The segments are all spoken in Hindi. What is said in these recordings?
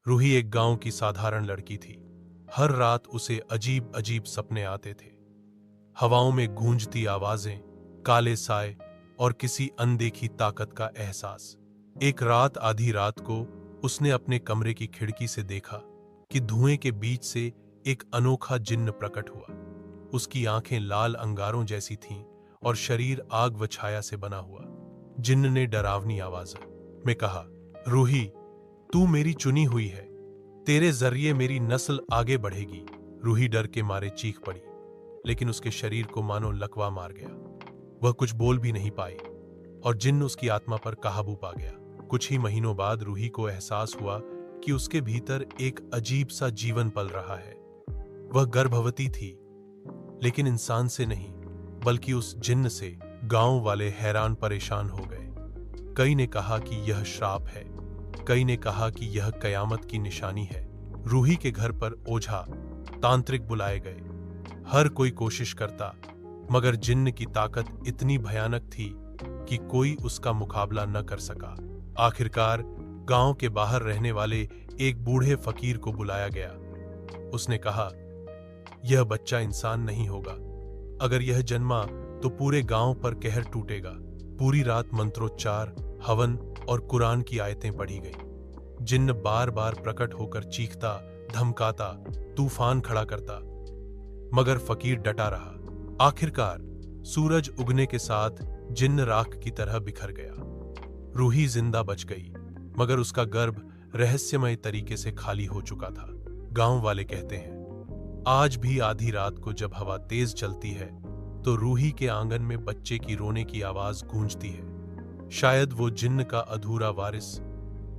रूही एक गांव की साधारण लड़की थी। हर रात उसे अजीब अजीब सपने आते थे। हवाओं में गूंजती आवाजें, काले साए और किसी अनदेखी ताकत का एहसास। एक रात आधी रात को उसने अपने कमरे की खिड़की से देखा कि धुएं के बीच से एक अनोखा जिन्न प्रकट हुआ। उसकी आंखें लाल अंगारों जैसी थीं और शरीर आग व छाया से बना हुआ। जिन्न ने डरावनी आवाज में कहा, रूही, तू मेरी चुनी हुई है, तेरे जरिए मेरी नस्ल आगे बढ़ेगी। रूही डर के मारे चीख पड़ी, लेकिन उसके शरीर को मानो लकवा मार गया। वह कुछ बोल भी नहीं पाई और जिन्न उसकी आत्मा पर काबू पा गया। कुछ ही महीनों बाद रूही को एहसास हुआ कि उसके भीतर एक अजीब सा जीवन पल रहा है। वह गर्भवती थी, लेकिन इंसान से नहीं, बल्कि उस जिन्न से। गांव वाले हैरान परेशान हो गए। कई ने कहा कि यह श्राप है, कई ने कहा कि यह कयामत की निशानी है। रूही के घर पर ओझा, तांत्रिक बुलाए गए। हर कोई कोशिश करता, मगर जिन्न की ताकत इतनी भयानक थी कि कोई उसका मुकाबला न कर सका। आखिरकार गांव के बाहर रहने वाले एक बूढ़े फकीर को बुलाया गया। उसने कहा, यह बच्चा इंसान नहीं होगा। अगर यह जन्मा तो पूरे गांव पर कहर टूटेगा। पूरी रात मंत्रोच्चार, हवन और कुरान की आयतें पढ़ी गई। जिन्न बार बार प्रकट होकर चीखता, धमकाता, तूफान खड़ा करता, मगर फकीर डटा रहा। आखिरकार सूरज उगने के साथ जिन्न राख की तरह बिखर गया। रूही जिंदा बच गई, मगर उसका गर्भ रहस्यमय तरीके से खाली हो चुका था। गांव वाले कहते हैं, आज भी आधी रात को जब हवा तेज चलती है तो रूही के आंगन में बच्चे की रोने की आवाज गूंजती है। शायद वो जिन्न का अधूरा वारिस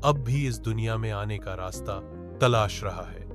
अब भी इस दुनिया में आने का रास्ता तलाश रहा है।